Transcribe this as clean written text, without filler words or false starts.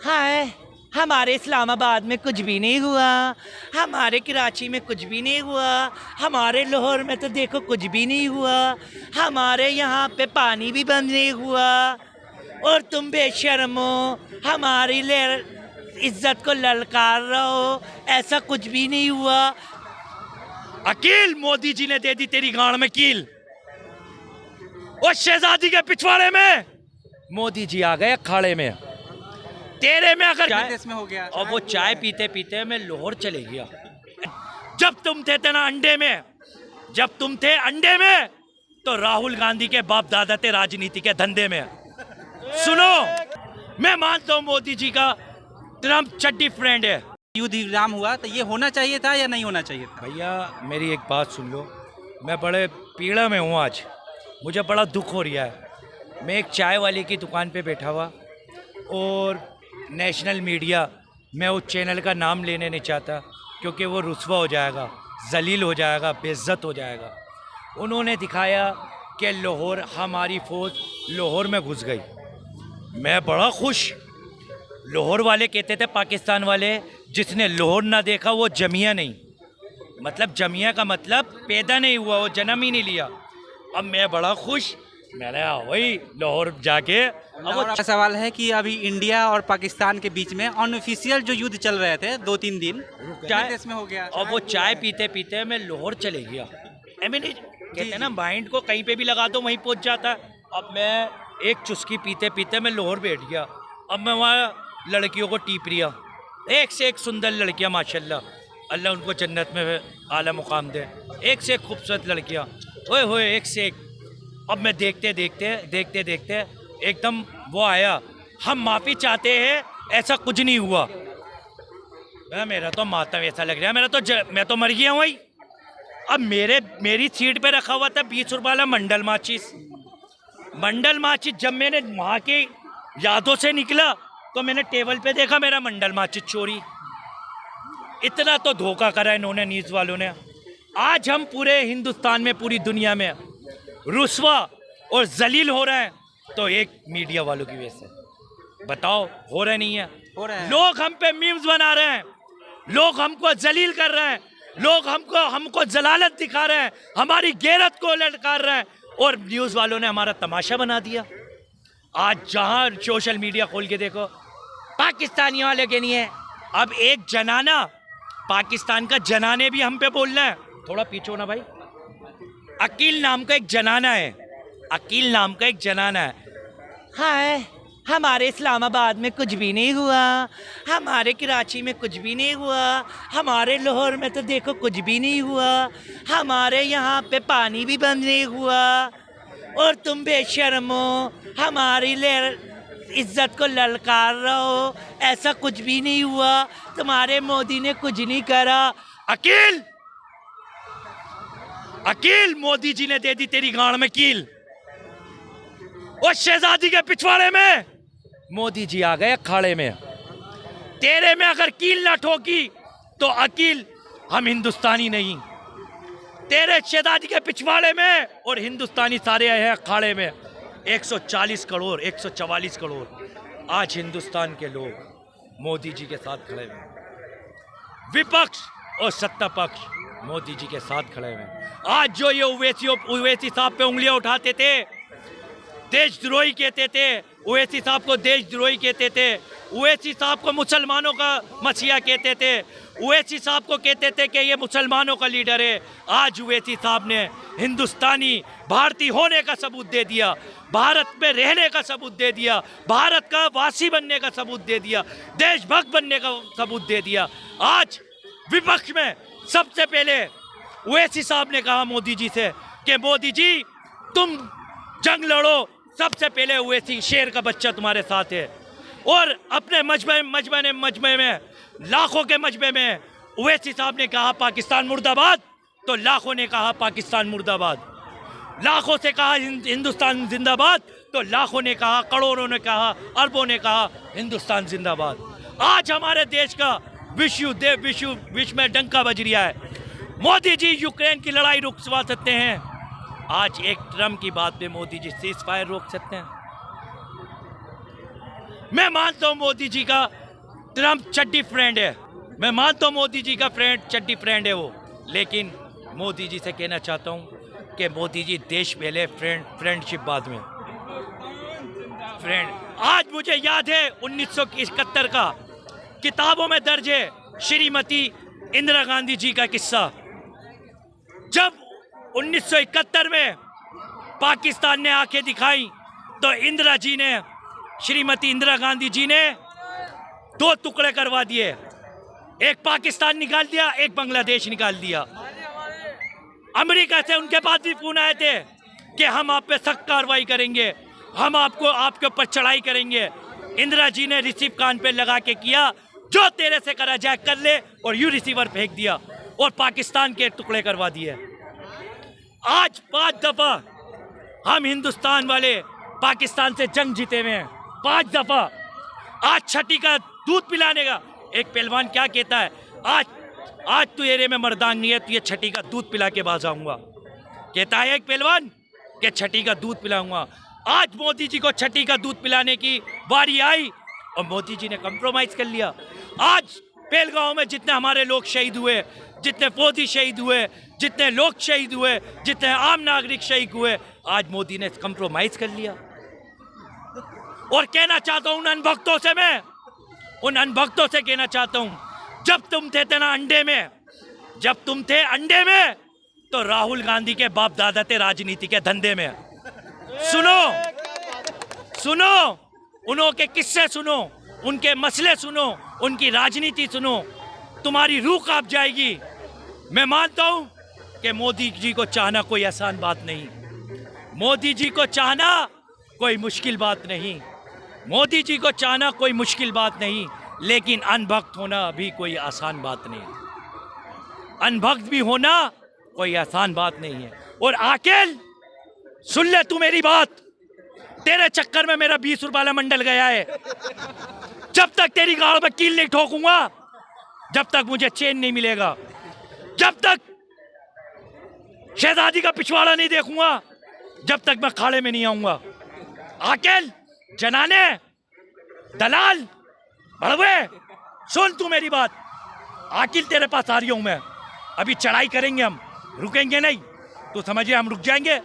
हाय, हमारे इस्लामाबाद में कुछ भी नहीं हुआ, हमारे कराची में कुछ भी नहीं हुआ, हमारे लाहौर में तो देखो कुछ भी नहीं हुआ, हमारे यहाँ पे पानी भी बंद नहीं हुआ और तुम बेशर्मो हमारी इज्जत को ललकार रहो, ऐसा कुछ भी नहीं हुआ। अकील मोदी जी ने दे दी तेरी गांड में कील। और शहजादी के पिछवाड़े में मोदी जी आ गए अखाड़े में। तेरे में अगर देश में हो गया और वो चाय पीते पीते मैं लाहौर चले गया। जब तुम थे ना अंडे में, जब तुम थे अंडे में तो राहुल गांधी के बाप दादा थे राजनीति के धंधे में। सुनो, मैं मानता हूं मोदी जी का ट्रम्प चड्डी फ्रेंड है। युद्ध विराम हुआ तो ये होना चाहिए था या नहीं होना चाहिए था? भैया मेरी एक बात सुन लो, मैं बड़े पीड़ा में हूँ आज, मुझे बड़ा दुख हो रहा है। मैं एक चाय वाले की दुकान पे बैठा हुआ और नेशनल मीडिया, मैं उस चैनल का नाम लेने नहीं चाहता क्योंकि वो रुस्वा हो जाएगा, जलील हो जाएगा, बेइज्जत हो जाएगा। उन्होंने दिखाया कि लाहौर, हमारी फ़ौज लाहौर में घुस गई। मैं बड़ा खुश। लाहौर वाले कहते थे, पाकिस्तान वाले, जिसने लाहौर ना देखा वो जमिया नहीं, मतलब जमिया का मतलब पैदा नहीं हुआ, वो जन्म ही नहीं लिया। अब मैं बड़ा खुश, मैंने वही लाहौर जाके। अब और अच्छा सवाल है कि अभी इंडिया और पाकिस्तान के बीच में अनऑफिशियल जो युद्ध चल रहे थे 2-3 दिन, चाय देश में हो गया और वो चाय पीते पीते मैं लाहौर चले गया। आई मीन, कहते हैं ना माइंड को कहीं पे भी लगा दो वहीं पहुंच जाता है। अब मैं एक चुस्की पीते पीते मैं लाहौर बैठ गया। अब मैं वहाँ लड़कियों को टीप रिया, एक से एक सुंदर लड़कियाँ माशाल्लाह, अल्लाह उनको जन्नत में आला मुकाम दे। एक से एक खूबसूरत लड़कियाँ, ओए होए, एक से एक। अब मैं देखते देखते एकदम वो आया, हम माफ़ी चाहते हैं, ऐसा कुछ नहीं हुआ। मेरा तो मातम ऐसा लग रहा है, मैं तो मर गया हूँ भाई। अब मेरी सीट पे रखा हुआ था 20 रुपये वाला मंडल माचिस। जब मैंने वहाँ के यादों से निकला तो मैंने टेबल पे देखा मेरा मंडल माचिस चोरी। इतना तो धोखा करा इन्होंने, न्यूज़ वालों ने। आज हम पूरे हिंदुस्तान में, पूरी दुनिया में रुस्वा और जलील हो रहे हैं तो एक मीडिया वालों की वजह से। बताओ, हो रहा नहीं है? हो रहा है। लोग हम पे मीम्स बना रहे हैं, लोग हमको जलील कर रहे हैं, लोग हमको जलालत दिखा रहे हैं, हमारी गैरत को ललकार रहे हैं, और न्यूज़ वालों ने हमारा तमाशा बना दिया। आज जहां सोशल मीडिया खोल के देखो, पाकिस्तानियों वाले के नहीं है। अब एक जनाना, पाकिस्तान का जनाने भी हम पे बोल रहे हैं। थोड़ा पीछे हो ना भाई। अकील नाम का एक जनाना है, हाय, हमारे इस्लामाबाद में कुछ भी नहीं हुआ, हमारे कराची में कुछ भी नहीं हुआ, हमारे लाहौर में तो देखो कुछ भी नहीं हुआ, हमारे यहाँ पे पानी भी बंद नहीं हुआ और तुम बेशर्मो हमारी इज्जत को ललकार रहो, ऐसा कुछ भी नहीं हुआ, तुम्हारे मोदी ने कुछ नहीं करा। अकील मोदी जी ने दे दी तेरी गांड में कील। और शहजादी के पिछवाड़े में मोदी जी आ गए अखाड़े में। तेरे में अगर कील ना ठोकी तो अकील, हम हिंदुस्तानी नहीं। तेरे शहजादी के पिछवाड़े में और हिंदुस्तानी सारे आए हैं अखाड़े में। 140 करोड़, 144 करोड़ आज हिंदुस्तान के लोग मोदी जी के साथ खड़े हैं। विपक्ष और सत्ता पक्ष मोदी जी के साथ खड़े हैं। आज जो ये ओवैसी साहब पे उंगलियां उठाते थे, देशद्रोही कहते थे, ओवैसी साहब को देशद्रोही कहते थे, ओवैसी साहब को मुसलमानों का मसीहा कहते थे, ओवैसी साहब को कहते थे कि ये मुसलमानों का लीडर है। आज ओवैसी साहब ने हिंदुस्तानी, भारतीय होने का सबूत दे दिया, भारत में रहने का सबूत दे दिया, भारत का वासी बनने का सबूत दे दिया, देशभक्त बनने का सबूत दे दिया। आज विपक्ष में सबसे पहले ओवैसी साहब ने कहा मोदी जी से कि मोदी जी तुम जंग लड़ो, सबसे पहले ओवैसी शेर का बच्चा तुम्हारे साथ है। और अपने मजमे में लाखों के मजमे में ओवैसी साहब ने कहा पाकिस्तान मुर्दाबाद, तो लाखों ने कहा पाकिस्तान मुर्दाबाद। लाखों से कहा हिंदुस्तान जिंदाबाद, तो लाखों ने कहा, करोड़ों ने कहा, अरबों ने कहा हिंदुस्तान जिंदाबाद। आज हमारे देश का विश्व में डंका बज रहा है। मोदी जी यूक्रेन की लड़ाई रुकवा सकते हैं, आज एक ट्रम्प की बात पे मोदी जी सीज फायर रोक सकते हैं। मैं मानता हूं मोदी जी का ट्रम्प चड्डी फ्रेंड है, मैं मानता हूं मोदी जी का चड्डी फ्रेंड है वो, लेकिन मोदी जी से कहना चाहता हूं कि मोदी जी देश पहले, फ्रेंडशिप बाद में। फ्रेंड, आज मुझे याद है 1971 का किताबों में दर्ज है श्रीमती इंदिरा गांधी जी का किस्सा। जब 1971 में पाकिस्तान ने आंखें दिखाई तो श्रीमती इंदिरा गांधी जी ने 2 टुकड़े करवा दिए, एक पाकिस्तान निकाल दिया, एक बांग्लादेश निकाल दिया। अमेरिका से उनके पास भी फोन आए थे कि हम आप पे सख्त कार्रवाई करेंगे, हम आपके ऊपर चढ़ाई करेंगे। इंदिरा जी ने रिसीव कान पे लगा के किया, जो तेरे से करा जाए कर ले, और यू रिसीवर फेंक दिया और पाकिस्तान के टुकड़े करवा दिए। आज 5 दफा हम हिंदुस्तान वाले पाकिस्तान से जंग जीते हुए हैं, 5 दफा। आज छठी का दूध पिलाने का एक पहलवान क्या कहता है, आज तू एरिया में मर्दांग नहीं है, तो ये छठी का दूध पिला के बाज आऊंगा, कहता है एक पहलवान कि छठी का दूध पिलाऊंगा। आज मोदी जी को छठी का दूध पिलाने की बारी आई और मोदी जी ने कंप्रोमाइज कर लिया। आज पहलगांव में जितने हमारे लोग शहीद हुए, जितने फौजी शहीद हुए, जितने लोग शहीद हुए, जितने आम नागरिक शहीद हुए, आज मोदी ने कंप्रोमाइज कर लिया। और कहना चाहता हूं उन अनभक्तों से कहना चाहता हूं, जब तुम थे ना अंडे में, तो राहुल गांधी के बाप दादा थे राजनीति के धंधे में। सुनो, उनके किस्से सुनो, उनके मसले सुनो, उनकी राजनीति सुनो, तुम्हारी रूह कांप जाएगी। मैं मानता हूं कि मोदी जी को चाहना कोई आसान बात नहीं, मोदी जी को चाहना कोई मुश्किल बात नहीं, मोदी जी को चाहना कोई मुश्किल बात नहीं, लेकिन अनभक्त होना भी कोई आसान बात नहीं, अनभक्त भी होना कोई आसान बात नहीं है। और आकिल, सुन ले तू मेरी बात, तेरे चक्कर में मेरा 20 रुपये वाला मंडल गया है। जब तक तेरी गाड़ में कील नहीं ठोकूंगा, जब तक मुझे चैन नहीं मिलेगा, जब तक शहजादी का पिछवाड़ा नहीं देखूंगा, जब तक मैं खाड़े में नहीं आऊंगा। आकिल, जनाने, दलाल, बड़वे, सुन तू मेरी बात। आकिल तेरे पास आ रही हूं मैं, अभी चढ़ाई करेंगे हम, रुकेंगे नहीं। तो समझिए हम रुक जाएंगे।